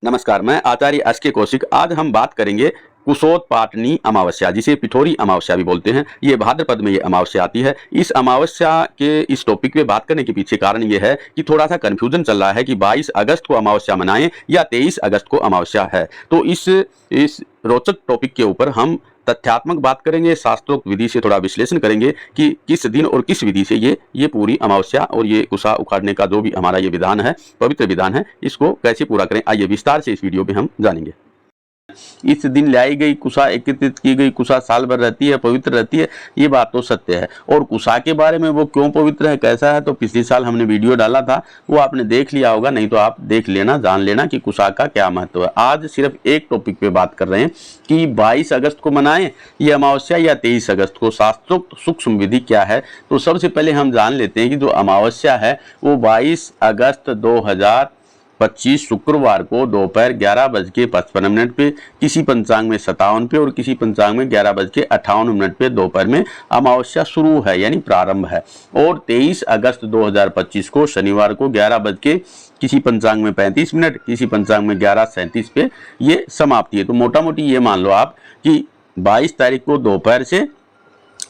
नमस्कार, मैं आचार्य एस.के. कौशिक। आज हम बात करेंगे कुशोत्पाटनी अमावस्या, जिसे पिठोरी अमावस्या भी बोलते हैं। ये भाद्रपद में ये अमावस्या आती है। इस अमावस्या के इस टॉपिक पे बात करने के पीछे कारण ये है कि थोड़ा सा कन्फ्यूजन चल रहा है कि 22 अगस्त को अमावस्या मनाएं या 23 अगस्त को अमावस्या है। तो इस रोचक टॉपिक के ऊपर हम तथ्यात्मक बात करेंगे, शास्त्रोक्त विधि से थोड़ा विश्लेषण करेंगे कि किस दिन और किस विधि से ये पूरी अमावस्या और ये कुशा उखाड़ने का जो भी हमारा ये विधान है, पवित्र विधान है, इसको कैसे पूरा करें। आइए विस्तार से इस वीडियो में हम जानेंगे। इस दिन लाई गई कुशा, एकत्रित की गई कुशा साल भर रहती है, पवित्र रहती है, ये बात तो सत्य है। और कुशा के बारे में वो क्यों पवित्र है, कैसा है, तो पिछले साल हमने वीडियो डाला था, वो आपने देख लिया होगा, नहीं तो आप देख लेना, जान लेना कि कुशा का क्या महत्व है। आज सिर्फ एक टॉपिक पे बात कर रहे हैं कि 22 अगस्त को मनाएं ये अमावस्या या 23 अगस्त को, शास्त्रोक्त सूक्ष्म विधि क्या है। तो सबसे पहले हम जान लेते हैं कि जो अमावस्या है वो 22 अगस्त 2025 शुक्रवार को दोपहर 11:55 पे, किसी पंचांग में 57 पे और किसी पंचांग में 11:58 पे दोपहर में अमावस्या शुरू है, यानी प्रारंभ है। और 23 अगस्त 2025 को शनिवार को 11 बज के किसी पंचांग में 35 मिनट, किसी पंचांग में 11:37 पे ये समाप्ति है। तो मोटा मोटी ये मान लो आप कि 22 तारीख को दोपहर से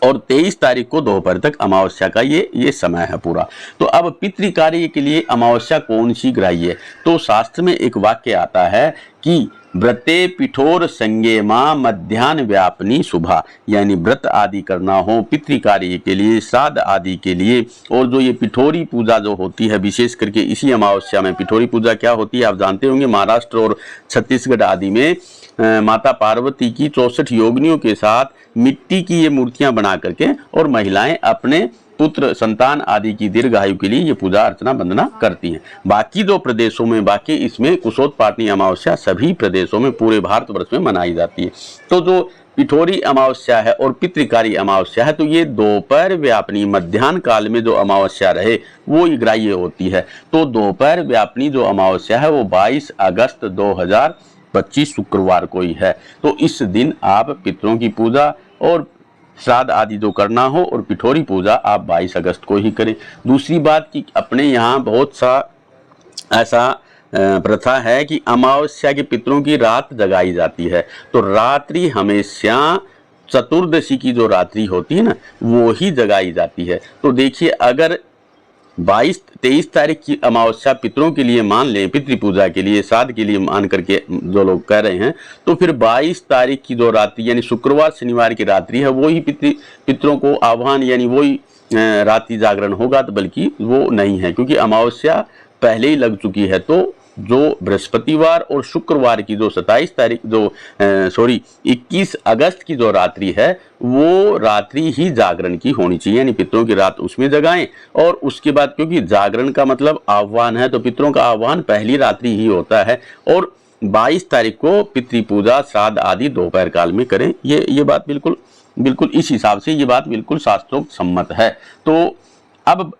और 23 तारीख को दोपहर तक अमावस्या का ये समय है पूरा। तो अब पितृ कार्य के लिए अमावस्या कौन सी ग्राह्य है, तो शास्त्र में एक वाक्य आता है कि व्रते पिठोर संगेमा मध्यान्ह व्यापनी शुभा, यानी व्रत आदि करना हो पितृ कार्य के लिए, श्राद्ध आदि के लिए। और जो ये पिठोरी पूजा जो होती है, विशेष करके इसी अमावस्या में पिठोरी पूजा क्या होती है आप जानते होंगे। महाराष्ट्र और छत्तीसगढ़ आदि में माता पार्वती की 64 योगिनियों के साथ मिट्टी की ये मूर्तियां बना करके और महिलाएं अपने पुत्र संतान आदि की दीर्घायु के लिए ये पूजा अर्चना वंदना करती हैं। बाकी दो प्रदेशों में, बाकी इसमें कुशोत्पाटनी अमावस्या सभी प्रदेशों में पूरे भारतवर्ष में मनाई जाती है। तो जो पिठोरी अमावस्या है और पितृकारी अमावस्या है, तो ये दोपहर व्यापनी मध्याह्न काल में जो अमावस्या रहे वो ग्राह्य होती है। तो दोपहर व्यापनी जो अमावस्या है वो 22 अगस्त 2025 शुक्रवार को ही है। तो इस दिन आप पितरों की पूजा और श्राद्ध आदि जो करना हो और पिठोरी पूजा आप 22 अगस्त को ही करें। दूसरी बात कि अपने यहाँ बहुत सा ऐसा प्रथा है कि अमावस्या के पितरों की रात जगाई जाती है। तो रात्रि हमेशा चतुर्दशी की जो रात्रि होती है ना, वो ही जगाई जाती है। तो देखिए, अगर 23 तारीख की अमावस्या पितरों के लिए मान लें, पितृ पूजा के लिए, श्राद्ध के लिए मान करके जो लोग कह रहे हैं, तो फिर 22 तारीख की जो रात्रि यानी शुक्रवार शनिवार की रात्रि है वो ही पितरों को आह्वान यानी वही रात्रि जागरण होगा, तो बल्कि वो नहीं है, क्योंकि अमावस्या पहले ही लग चुकी है। तो जो बृहस्पतिवार और शुक्रवार की जो 21 अगस्त की जो रात्रि है वो रात्रि ही जागरण की होनी चाहिए, यानी पितरों की रात उसमें जगाएं। और उसके बाद, क्योंकि जागरण का मतलब आह्वान है, तो पितरों का आह्वान पहली रात्रि ही होता है। और 22 तारीख को पितृ पूजा श्राद्ध आदि दोपहर काल में करें। ये बात बिल्कुल इस हिसाब से ये बात बिल्कुल शास्त्रोक्त सम्मत है। तो अब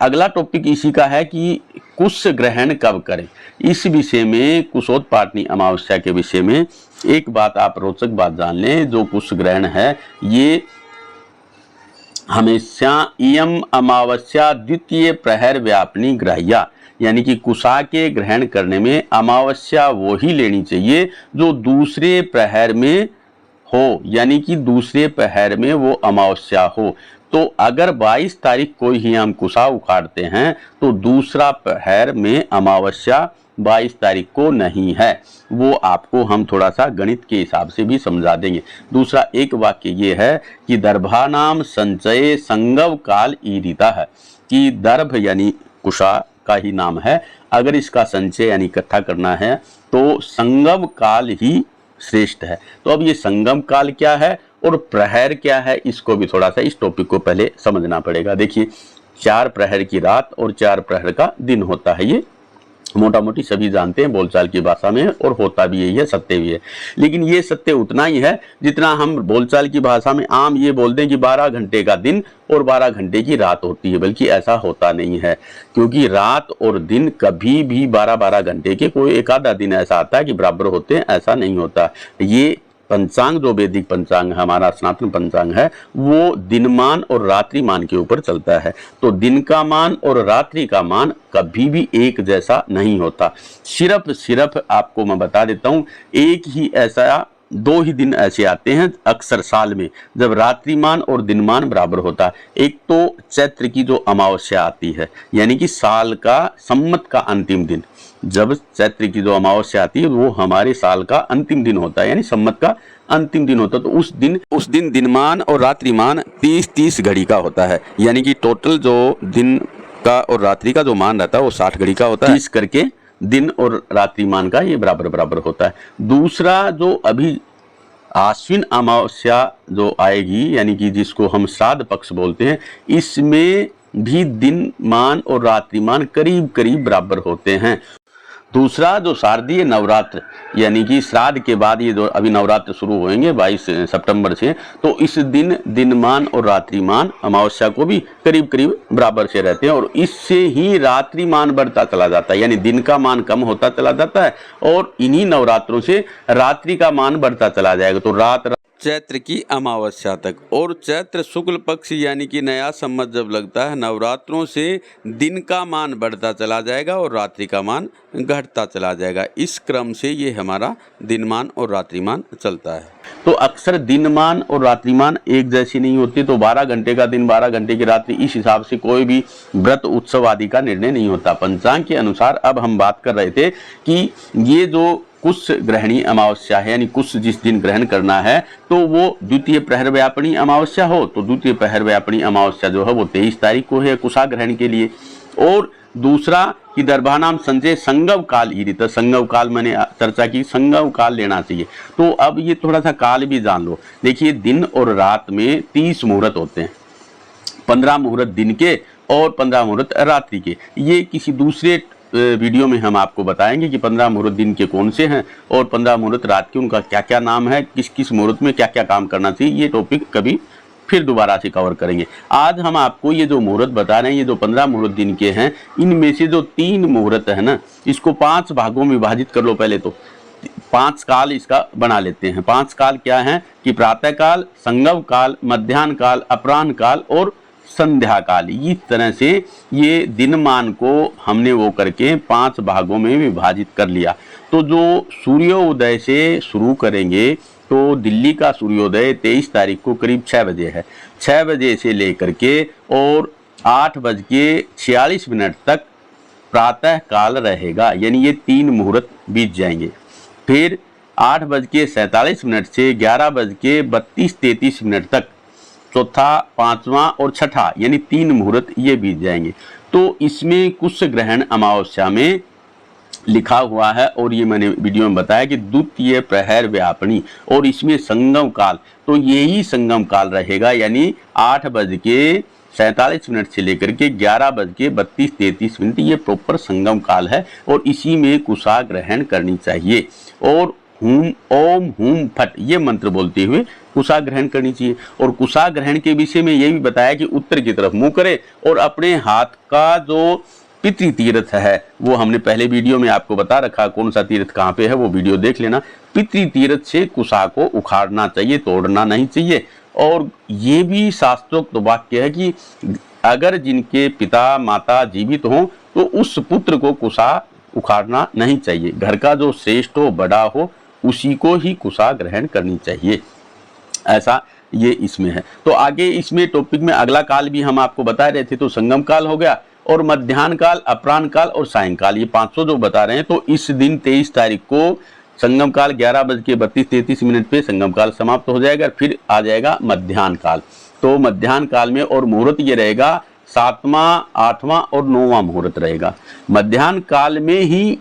अगला टॉपिक इसी का है कि कुश ग्रहण कब करें। इस विषय में, कुशोत्पाटनी अमावस्या के विषय में एक बात आप रोचक बात जान लें। जो कुश ग्रहण है ये हमेशा इयम अमावस्या द्वितीय प्रहर व्यापनी ग्राह्या, यानी कि कुशा के ग्रहण करने में अमावस्या वो ही लेनी चाहिए जो दूसरे प्रहर में हो, यानी कि दूसरे प्रहर में वो अमावस्या हो। तो अगर 22 तारीख को ही हम कुशा उखाड़ते हैं तो दूसरा प्रहर में अमावस्या 22 तारीख को नहीं है। वो आपको हम थोड़ा सा गणित के हिसाब से भी समझा देंगे। दूसरा एक वाक्य ये है कि दर्भानाम संचय संगव काल ईरिता है, कि दर्भ यानी कुशा का ही नाम है, अगर इसका संचय यानी इकट्ठा करना है तो संगम काल ही श्रेष्ठ है। तो अब ये संगम काल क्या है और प्रहर क्या है, इसको भी थोड़ा सा इस टॉपिक को पहले समझना पड़ेगा। देखिए, 4 प्रहर की रात और 4 प्रहर का दिन होता है, ये मोटा मोटी सभी जानते हैं बोलचाल की भाषा में, और होता भी यही है, सत्य भी है। लेकिन ये सत्य उतना ही है जितना हम बोलचाल की भाषा में आम ये बोलते हैं कि 12 घंटे का दिन और 12 घंटे की रात होती है, बल्कि ऐसा होता नहीं है। क्योंकि रात और दिन कभी भी 12-12 घंटे के, कोई एक आधा दिन ऐसा आता है कि बराबर होते हैं, ऐसा नहीं होता। ये पंचांग जो वैदिक पंचांग है, हमारा सनातन पंचांग है, वो दिनमान और रात्रिमान के ऊपर चलता है। तो दिन का मान और रात्रि का मान कभी भी एक जैसा नहीं होता। सिर्फ आपको मैं बता देता हूँ, एक ही ऐसा 2 ही दिन ऐसे आते हैं अक्सर साल में जब रात्रिमान और दिनमान बराबर होता है। एक तो चैत्र की जो अमावस्या आती है, यानी कि साल का संवत का अंतिम दिन, जब चैत्र की जो अमावस्या आती है वो हमारे साल का अंतिम दिन होता है, यानी संवत का अंतिम दिन होता है। तो उस दिन दिनमान और रात्रिमान 30-30 घड़ी का होता है, यानी कि टोटल जो दिन का और रात्रि का जो मान रहता है वो 60 घड़ी का होता है। 30 करके दिन और रात्रिमान का ये बराबर होता है। दूसरा जो अभी आश्विन अमावस्या जो आएगी, यानी कि जिसको हम श्राद्ध पक्ष बोलते हैं, इसमें भी दिन मान और रात्रिमान करीब करीब बराबर होते हैं। दूसरा जो शारदीय नवरात्र, यानी कि श्राद्ध के बाद ये जो अभी नवरात्र शुरू होंगे 22 सितंबर से, तो इस दिन दिनमान और रात्रिमान अमावस्या को भी करीब करीब बराबर से रहते हैं और इससे ही रात्रिमान बढ़ता चला जाता है, यानी दिन का मान कम होता चला जाता है और इन्हीं नवरात्रों से रात्रि का मान बढ़ता चला जाएगा। तो रात चैत्र की अमावस्या तक, और चैत्र शुक्ल पक्ष यानी कि नया संवत जब लगता है, नवरात्रों से दिन का मान बढ़ता चला जाएगा और रात्रि का मान घटता चला जाएगा। इस क्रम से ये हमारा दिनमान और रात्रिमान चलता है। तो अक्सर दिनमान और रात्रिमान एक जैसी नहीं होती, तो 12 घंटे का दिन 12 घंटे की रात्रि, इस हिसाब से कोई भी व्रत उत्सव आदि का निर्णय नहीं होता। पंचांग के अनुसार अब हम बात कर रहे थे कि ये जो कुश ग्रहणी अमावस्या है, यानी कुश जिस दिन ग्रहण करना है, तो वो द्वितीय प्रहर व्यापणी अमावस्या हो, तो द्वितीय प्रहर व्यापणी अमावस्या जो है वो 23 तारीख को है कुशा ग्रहण के लिए। और दूसरा कि दर्भानाम संजय संगव काल ईरित, संगव काल मैंने चर्चा की, संगव काल लेना चाहिए। तो अब ये थोड़ा सा काल भी जान लो। देखिए, दिन और रात में 30 मुहूर्त होते हैं, 15 मुहूर्त दिन के और 15 मुहूर्त रात्रि के। ये किसी दूसरे वीडियो में हम आपको बताएंगे कि 15 मुहूर्त दिन के कौन से हैं और 15 मुहूर्त रात के उनका क्या क्या नाम है, किस किस मुहूर्त में क्या क्या काम करना चाहिए। ये टॉपिक कभी फिर दोबारा से कवर करेंगे। आज हम आपको ये जो मुहूर्त बता रहे हैं, ये जो 15 मुहूर्त दिन के हैं, इनमें से जो 3 मुहूर्त है ना, इसको 5 भागों में विभाजित कर लो। पहले तो 5 काल इसका बना लेते हैं। 5 काल क्या है कि प्रातः काल, संगव काल, मध्याह्न काल, अपराह्न काल और संध्या काल। इस तरह से ये दिनमान को हमने वो करके 5 भागों में विभाजित कर लिया। तो जो सूर्योदय से शुरू करेंगे, तो दिल्ली का सूर्योदय 23 तारीख को करीब 6 बजे है। 6 बजे से लेकर के और 8:46 तक प्रातः काल रहेगा, यानी ये 3 मुहूर्त बीत जाएंगे। फिर 8:47 से 11:32-33 तक चौथा, पांचवा और छठा, यानी 3 मुहूर्त ये बीत जाएंगे। तो इसमें कुश ग्रहण अमावस्या में लिखा हुआ है और ये मैंने वीडियो में बताया कि द्वितीय प्रहर व्यापनी, और इसमें संगम काल, तो यही संगम काल रहेगा, यानी 8:47 से लेकर के 11:32-33 ये प्रॉपर संगम काल है और इसी में कुशा ग्रहण करनी चाहिए। और ओम हुम फट ये मंत्र बोलते हुए कुशा ग्रहण करनी चाहिए। और कुशा ग्रहण के विषय में ये भी बताया कि उत्तर की तरफ मुंह करे और अपने हाथ का जो पितृ तीर्थ है, वो हमने पहले वीडियो में आपको बता रखा कौन सा तीर्थ कहाँ पे है, वो वीडियो देख लेना। पितृ तीर्थ से कुशा को उखाड़ना चाहिए, तोड़ना नहीं चाहिए। और ये भी शास्त्रोक्त वाक्य है कि अगर जिनके पिता माता जीवित हों तो उस पुत्र को कुशा उखाड़ना नहीं चाहिए। घर का जो श्रेष्ठ हो, बड़ा हो, उसी को ही कुशा ग्रहण करनी चाहिए। ऐसा ये इसमें है। तो आगे इसमें टॉपिक में अगला काल भी हम आपको बता रहे थे, तो संगम काल हो गया और मध्याह्न काल, अपराह्न काल और सायंकाल, ये 500 जो बता रहे हैं। तो इस दिन 23 तारीख को संगम काल 11:32-33 पे संगम काल समाप्त हो जाएगा। फिर आ जाएगा मध्याह्न काल। तो मध्याह्न काल में और मुहूर्त ये रहेगा 7वां, 8वां और 9वां मुहूर्त रहेगा मध्याह्न काल में ही।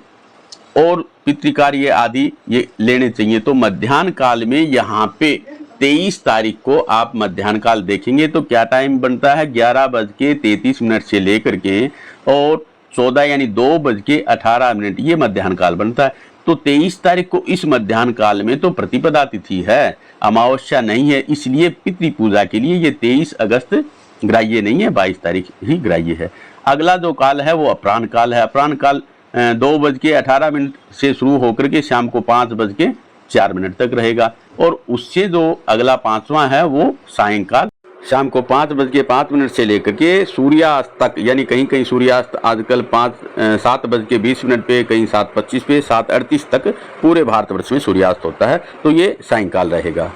और पितृकार्य आदि ये लेने चाहिए। तो मध्याह्न काल में यहाँ पे 23 तारीख को आप मध्याह्न काल देखेंगे तो क्या टाइम बनता है, 11:33 से लेकर के और 14 यानी 2:18 ये मध्याह्न काल बनता है। तो 23 तारीख को इस मध्याह्न काल में तो प्रतिपदा तिथि है, अमावस्या नहीं है, इसलिए पितृ पूजा के लिए ये 23 अगस्त ग्राह्य नहीं है, 22 तारीख ही ग्राह्य है। अगला जो काल है वो अपराह्न काल है। अपराह्न काल 2:18 से शुरू होकर के शाम को 5:04 4 मिनट तक रहेगा। और उससे जो अगला 5वां है वो सायंकाल शाम को 5:05 से लेकर के सूर्यास्त तक, यानी कहीं कहीं सूर्यास्त आजकल 7:20 पे, कहीं 7:25 पे, 7:38 तक पूरे भारतवर्ष में सूर्यास्त होता है। तो ये सायंकाल रहेगा।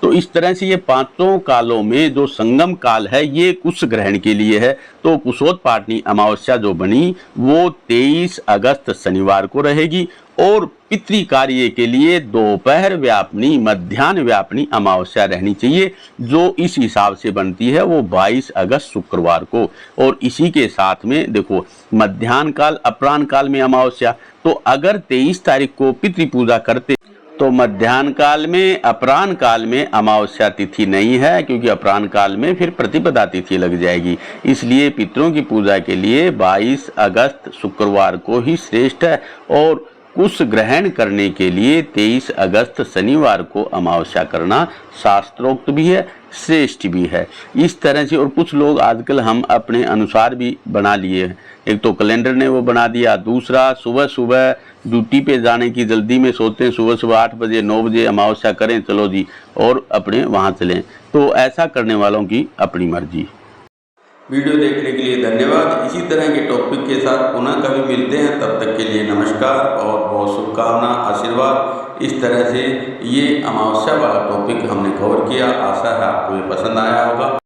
तो इस तरह से ये पांचों कालों में जो संगम काल है ये कुश ग्रहण के लिए है। तो कुशोत्पाटनी अमावस्या जो बनी वो 23 अगस्त शनिवार को रहेगी और पितृ कार्य के लिए दोपहर व्यापनी, मध्याह्न व्यापनी अमावस्या रहनी चाहिए, जो इस हिसाब से बनती है वो 22 अगस्त शुक्रवार को। और इसी के साथ में देखो मध्याह्न काल, अपराह्न काल में अमावस्या, तो अगर 23 तारीख को पितृ पूजा करते तो मध्याह्न काल में, अपराह्न काल में अमावस्या तिथि नहीं है, क्योंकि अपराह्न काल में फिर प्रतिपदा तिथि लग जाएगी। इसलिए पितरों की पूजा के लिए 22 अगस्त शुक्रवार को ही श्रेष्ठ है। और कुश ग्रहण करने के लिए 23 अगस्त शनिवार को अमावस्या करना शास्त्रोक्त भी है, श्रेष्ठ भी है। इस तरह से, और कुछ लोग आजकल हम अपने अनुसार भी बना लिए हैं। एक तो कैलेंडर ने वो बना दिया, दूसरा सुबह सुबह ड्यूटी पे जाने की जल्दी में सोते हैं, सुबह सुबह 8 बजे 9 बजे अमावस्या करें, चलो जी, और अपने वहाँ चलें। तो ऐसा करने वालों की अपनी मर्जी। वीडियो देखने के लिए धन्यवाद। इसी तरह के टॉपिक के साथ पुनः कभी मिलते हैं, तब तक के लिए नमस्कार और बहुत शुभकामना, आशीर्वाद। इस तरह से ये अमावस्या वाला टॉपिक हमने कवर किया, आशा है आपको ये पसंद आया होगा।